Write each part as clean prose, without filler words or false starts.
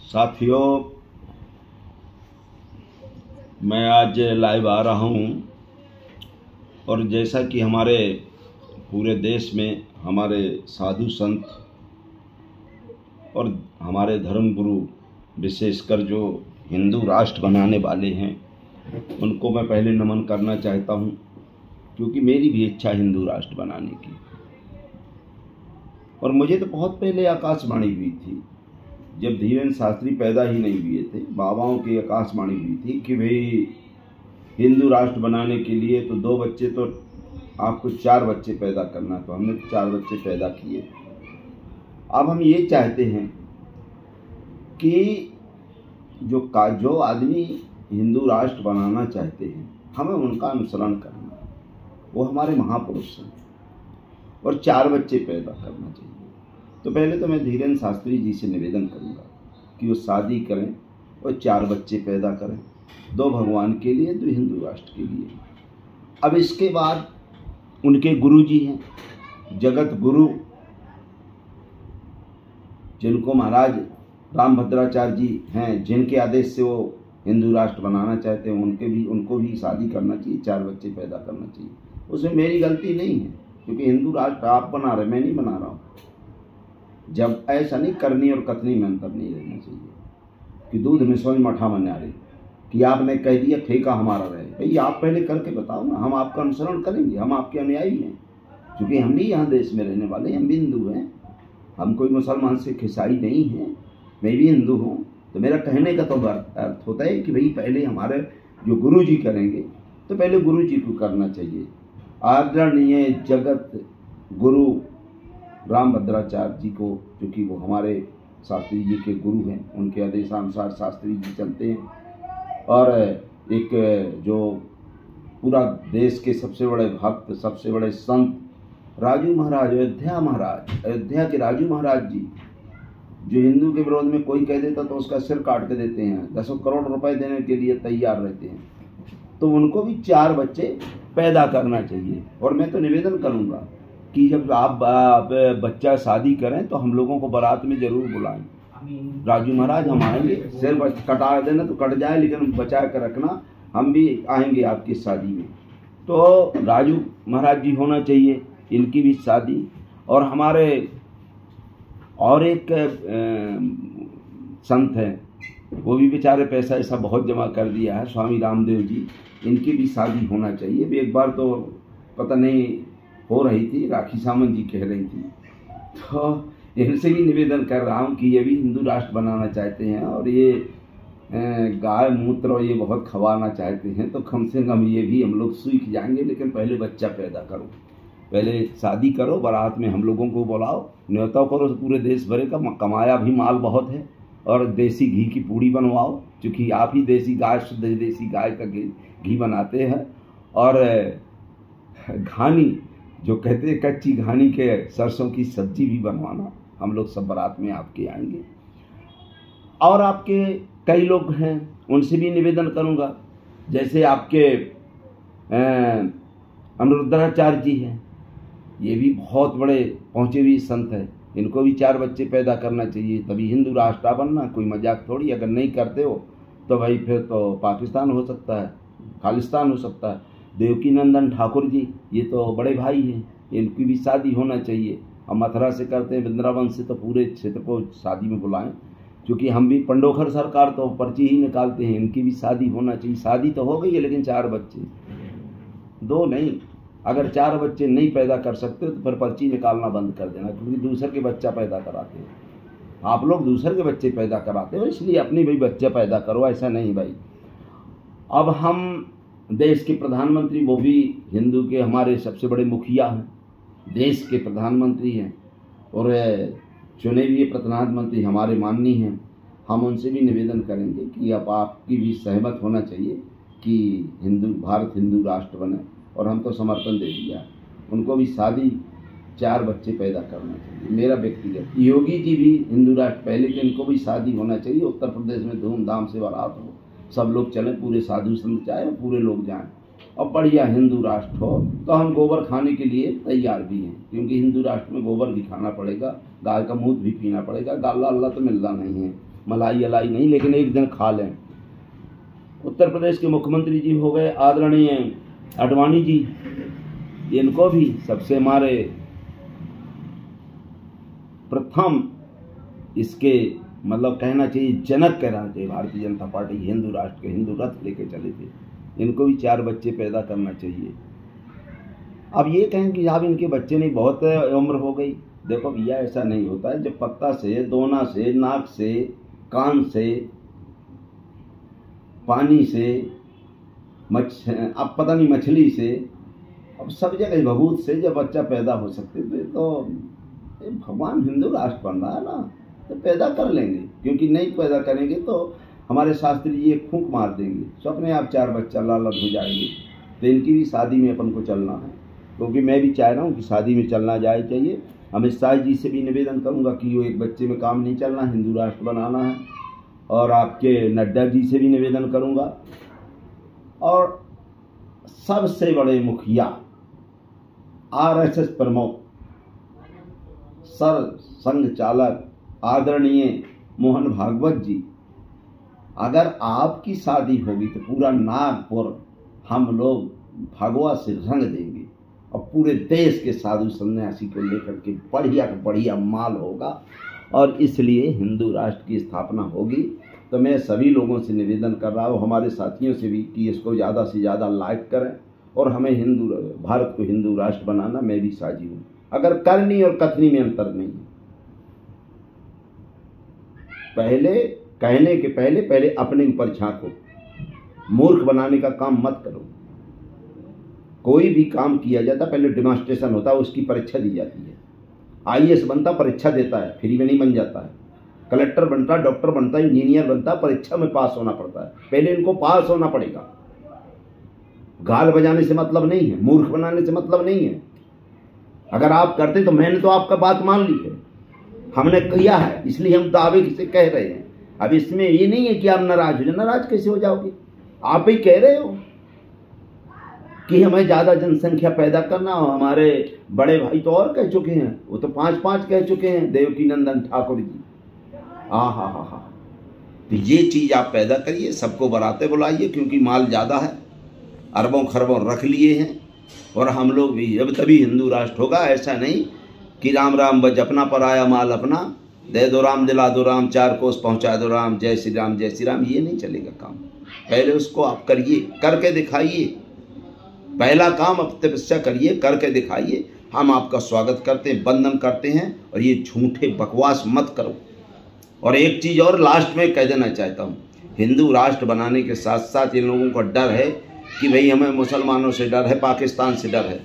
साथियों, मैं आज लाइव आ रहा हूँ और जैसा कि हमारे पूरे देश में हमारे साधु संत और हमारे धर्म गुरु विशेषकर जो हिंदू राष्ट्र बनाने वाले हैं उनको मैं पहले नमन करना चाहता हूँ, क्योंकि मेरी भी इच्छा हिंदू राष्ट्र बनाने की। और मुझे तो बहुत पहले आकाशवाणी हुई थी, जब धीरेन्द्र शास्त्री पैदा ही नहीं हुए थे, बाबाओं की आकाशवाणी हुई थी कि भाई हिंदू राष्ट्र बनाने के लिए तो 2 बच्चे तो आपको 4 बच्चे पैदा करना। तो हमने 4 बच्चे पैदा किए। अब हम ये चाहते हैं कि जो आदमी हिंदू राष्ट्र बनाना चाहते हैं हमें उनका अनुसरण करना, वो हमारे महापुरुष हैं, और 4 बच्चे पैदा करना चाहिए। तो पहले तो मैं धीरेन्द्र शास्त्री जी से निवेदन करूंगा कि वो शादी करें और 4 बच्चे पैदा करें, 2 भगवान के लिए, 2 हिंदू राष्ट्र के लिए। अब इसके बाद उनके गुरु जी हैं, जगत गुरु, जिनको महाराज रामभद्राचार्य जी हैं, जिनके आदेश से वो हिंदू राष्ट्र बनाना चाहते हैं, उनको भी शादी करना चाहिए, 4 बच्चे पैदा करना चाहिए। उसमें मेरी गलती नहीं है, क्योंकि हिंदू राष्ट्र आप बना रहे, मैं नहीं बना रहा हूँ। जब ऐसा नहीं, करनी और कथनी में अंतर नहीं रहना चाहिए कि दूध में सोई मठा बना रहे कि आपने कह दिया ठेका हमारा रहे। भाई आप पहले करके बताओ ना, हम आपका अनुसरण करेंगे, हम आपके अनुयायी हैं, क्योंकि हम भी यहाँ देश में रहने वाले, हम भी हिंदू हैं, हम कोई मुसलमान से ईसाई नहीं हैं, मैं भी हिंदू हूँ। तो मेरा कहने का तो अर्थ होता है कि भाई पहले हमारे जो गुरु जी करेंगे तो पहले गुरु जी को करना चाहिए। आदरणीय जगत गुरु रामभद्राचार्य जी को, क्योंकि वो हमारे शास्त्री जी के गुरु हैं, उनके आदेशानुसार शास्त्री जी चलते हैं। और एक जो पूरा देश के सबसे बड़े भक्त, सबसे बड़े संत राजू महाराज, अयोध्या के राजू महाराज जी, जो हिंदू के विरोध में कोई कह देता तो उसका सिर काट के देते हैं, 10 करोड़ रुपए देने के लिए तैयार रहते हैं। तो उनको भी 4 बच्चे पैदा करना चाहिए। और मैं तो निवेदन करूंगा कि जब आप बच्चा शादी करें तो हम लोगों को बारात में जरूर बुलाएं। राजू महाराज हम आएंगे, सिर कटा देना तो कट जाए, लेकिन बचा कर रखना, हम भी आएंगे आपकी शादी में। तो राजू महाराज जी होना चाहिए, इनकी भी शादी। और हमारे और एक संत हैं, वो भी बेचारे पैसा ऐसा बहुत जमा कर दिया है, स्वामी रामदेव जी, इनकी भी शादी होना चाहिए। भी एक बार तो पता नहीं हो रही थी, राखी सामंत जी कह रही थी, तो इनसे भी निवेदन कर रहा हूँ कि ये भी हिंदू राष्ट्र बनाना चाहते हैं और ये गाय मूत्र और ये बहुत खवाना चाहते हैं, तो कम से कम ये भी हम लोग सीख जाएंगे। लेकिन पहले बच्चा पैदा करो, पहले शादी करो, बारात में हम लोगों को बुलाओ, न्योता करो पूरे देश भरे का, कमाया भी माल बहुत है। और देसी घी की पूड़ी बनवाओ, क्योंकि आप ही देसी गाय, शुद्ध देसी गाय का घी बनाते हैं। और घानी, जो कहते हैं कच्ची घानी के सरसों की सब्जी भी बनवाना, हम लोग सब बारात में आपके आएंगे। और आपके कई लोग हैं, उनसे भी निवेदन करूंगा, जैसे आपके अनिरुद्धाचार्य जी हैं, ये भी बहुत बड़े पहुँचे हुए संत हैं, इनको भी 4 बच्चे पैदा करना चाहिए, तभी हिंदू राष्ट्र बनना। कोई मजाक थोड़ी, अगर नहीं करते हो तो भाई फिर तो पाकिस्तान हो सकता है, खालिस्तान हो सकता है। देवकी नंदन ठाकुर जी, ये तो बड़े भाई हैं, इनकी भी शादी होना चाहिए। हम मथुरा से करते हैं, वृंदावन से, तो पूरे क्षेत्र को शादी में बुलाएं, क्योंकि हम भी पंडोखर सरकार तो पर्ची ही निकालते हैं, इनकी भी शादी होना चाहिए। शादी तो हो गई है, लेकिन 4 बच्चे, 2 नहीं। अगर 4 बच्चे नहीं पैदा कर सकते तो फिर पर्ची निकालना बंद कर देना, क्योंकि दूसरे के बच्चा पैदा कराते हो आप लोग, दूसरे के बच्चे पैदा कराते हो, इसलिए अपनी भी बच्चा पैदा करो, ऐसा नहीं भाई। अब हम देश के प्रधानमंत्री, वो भी हिंदू के हमारे सबसे बड़े मुखिया हैं, देश के प्रधानमंत्री हैं, और चुने हुए प्रधानमंत्री हमारे माननीय हैं। हम उनसे भी निवेदन करेंगे कि अब आपकी भी सहमत होना चाहिए कि भारत हिंदू राष्ट्र बने, और हम तो समर्थन दे दिया। उनको भी शादी, 4 बच्चे पैदा करना चाहिए, मेरा व्यक्तिगत। योगी जी भी हिंदू राष्ट्र पहले के, इनको भी शादी होना चाहिए। उत्तर प्रदेश में धूमधाम से बारात हो, सब लोग चलें, पूरे साधु संत चाहे पूरे लोग जाएं, और बढ़िया हिंदू राष्ट्र हो। तो हम गोबर खाने के लिए तैयार भी हैं, क्योंकि हिंदू राष्ट्र में गोबर भी खाना पड़ेगा, गाय का मूत्र भी पीना पड़ेगा, गाला अल्लाह तो मिलना नहीं है। मलाई अलाई नहीं, लेकिन एक दिन खा लें। उत्तर प्रदेश के मुख्यमंत्री जी हो गए आदरणीय आडवाणी जी, इनको भी सबसे हमारे प्रथम इसके मतलब कहना चाहिए जनक कहना चाहिए। भारतीय जनता पार्टी हिंदू राष्ट्र के हिंदू रथ लेके चले थे, इनको भी 4 बच्चे पैदा करना चाहिए। अब ये कहें कि साहब इनके बच्चे नहीं, बहुत उम्र हो गई। देखो भैया, ऐसा नहीं होता है। जब पत्ता से, दोना से, नाक से, कान से, पानी से, अब पता नहीं मछली से, अब सब जगह भभूत से जब बच्चा पैदा हो सकते तो भगवान हिंदू राष्ट्र बन रहा है ना, तो पैदा कर लेंगे। क्योंकि नहीं पैदा करेंगे तो हमारे शास्त्री जी एक फूंक मार देंगे, तो अपने आप 4 बच्चा लाल हो जाएंगे। तो इनकी भी शादी में अपन को चलना है, क्योंकि मैं भी चाह रहा हूँ कि शादी में चलना जाए चाहिए। अमित शाह जी से भी निवेदन करूँगा कि वो एक बच्चे में काम नहीं चलना, हिंदू राष्ट्र बनाना है। और आपके नड्डा जी से भी निवेदन करूँगा, और सबसे बड़े मुखिया RSS प्रमुख सर संघ चालक आदरणीय मोहन भागवत जी, अगर आपकी शादी होगी तो पूरा नागपुर हम लोग भगवा से रंग देंगे, और पूरे देश के साधु सन्यासी को लेकर के बढ़िया बढ़िया माल होगा। और इसलिए हिंदू राष्ट्र की स्थापना होगी। तो मैं सभी लोगों से निवेदन कर रहा हूँ, हमारे साथियों से भी, कि इसको ज़्यादा से ज़्यादा लाइक करें, और हमें भारत को हिंदू राष्ट्र बनाना मैं भी साझी हूँ। अगर करनी और कथनी में अंतर नहीं है। पहले कहने के पहले अपने ऊपर झांको, मूर्ख बनाने का काम मत करो। कोई भी काम किया जाता पहले डेमोन्स्ट्रेशन होता है, उसकी परीक्षा दी जाती है। IAS बनता परीक्षा देता है, फ्री में नहीं बन जाता है। कलेक्टर बनता, डॉक्टर बनता, इंजीनियर बनता, परीक्षा में पास होना पड़ता है। पहले इनको पास होना पड़ेगा। गाल बजाने से मतलब नहीं है, मूर्ख बनाने से मतलब नहीं है। अगर आप करते तो मैंने तो आपका बात मान ली है, हमने किया है, इसलिए हम दावे से कह रहे हैं। अब इसमें ये नहीं है कि आप नाराज हो जाए। नाराज कैसे हो जाओगे? आप ही कह रहे हो कि हमें ज़्यादा जनसंख्या पैदा करना। हमारे बड़े भाई तो और कह चुके हैं, वो तो 5 कह चुके हैं, देवकी नंदन ठाकुर जी। हा। तो ये चीज़ आप पैदा करिए, सबको बराते बुलाइए, क्योंकि माल ज़्यादा है, अरबों खरबों रख लिए हैं। और हम लोग भी जब तभी हिंदू राष्ट्र होगा। ऐसा नहीं कि राम राम बज अपना पर आया माल अपना, दे दो राम दिला दो राम, 4 कोस पहुँचा दो राम, जय श्री राम जय श्री राम। ये नहीं चलेगा काम। पहले उसको आप करिए, करके दिखाइए। पहला काम अब तपस्या करिए, करके दिखाइए। हम आपका स्वागत करते हैं, वंदन करते हैं। और ये झूठे बकवास मत करो। और एक चीज़ और लास्ट में कह देना चाहता हूँ, हिंदू राष्ट्र बनाने के साथ साथ इन लोगों को डर है कि भाई हमें मुसलमानों से डर है, पाकिस्तान से डर है।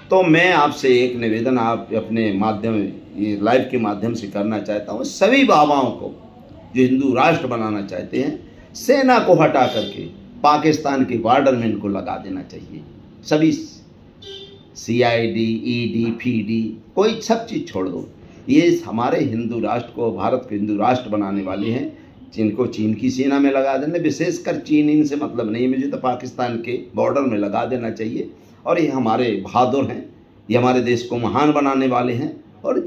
तो मैं आपसे एक निवेदन आप अपने माध्यम, ये लाइव के माध्यम से करना चाहता हूँ। सभी बाबाओं को जो हिंदू राष्ट्र बनाना चाहते हैं, सेना को हटा करके पाकिस्तान के बॉर्डर में इनको लगा देना चाहिए। सभी CID, ED, PD, कोई सब चीज़ छोड़ दो। ये हमारे हिंदू राष्ट्र को, भारत को हिंदू राष्ट्र बनाने वाले हैं, जिनको चीन की सेना में लगा देना। विशेषकर चीन इनसे मतलब नहीं है मुझे, तो पाकिस्तान के बॉर्डर में लगा देना चाहिए। और ये हमारे बहादुर हैं, ये हमारे देश को महान बनाने वाले हैं। और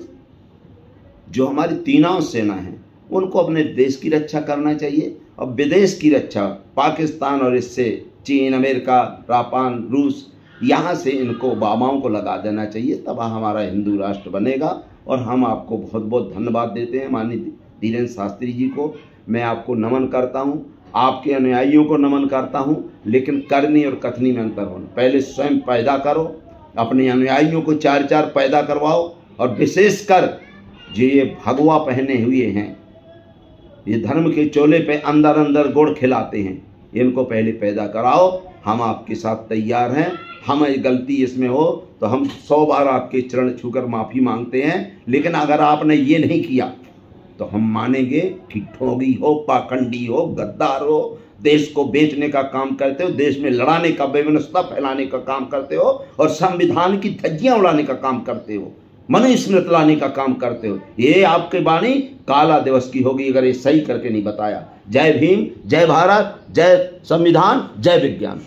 जो हमारी तीनों सेना हैं, उनको अपने देश की रक्षा करना चाहिए। और विदेश की रक्षा पाकिस्तान और इससे चीन, अमेरिका, जापान, रूस, यहाँ से इनको बाबाओं को लगा देना चाहिए। तब हमारा हिंदू राष्ट्र बनेगा। और हम आपको बहुत बहुत धन्यवाद देते हैं। माननीय धीरेन्द्र शास्त्री जी को मैं आपको नमन करता हूँ, आपके अनुयायियों को नमन करता हूँ। लेकिन करनी और कथनी में अंतर होना। पहले स्वयं पैदा करो, अपने अनुयायियों को 4 पैदा करवाओ। और विशेषकर जो ये भगवा पहने हुए हैं, ये धर्म के चोले पे अंदर अंदर गुड़ खिलाते हैं, इनको पहले पैदा कराओ। हम आपके साथ तैयार हैं। हमें गलती इसमें हो तो हम 100 बार आपके चरण छूकर माफ़ी मांगते हैं। लेकिन अगर आपने ये नहीं किया तो हम मानेंगे कि ठोगी हो, पाखंडी हो, गद्दार हो, देश को बेचने का काम करते हो, देश में लड़ाने का, बेविनस्ता फैलाने का काम करते हो, और संविधान की धज्जियां उड़ाने का काम करते हो, मनुस्मृति लाने का काम करते हो। ये आपकी वाणी काला दिवस की होगी अगर ये सही करके नहीं बताया। जय भीम, जय भारत, जय संविधान, जय विज्ञान।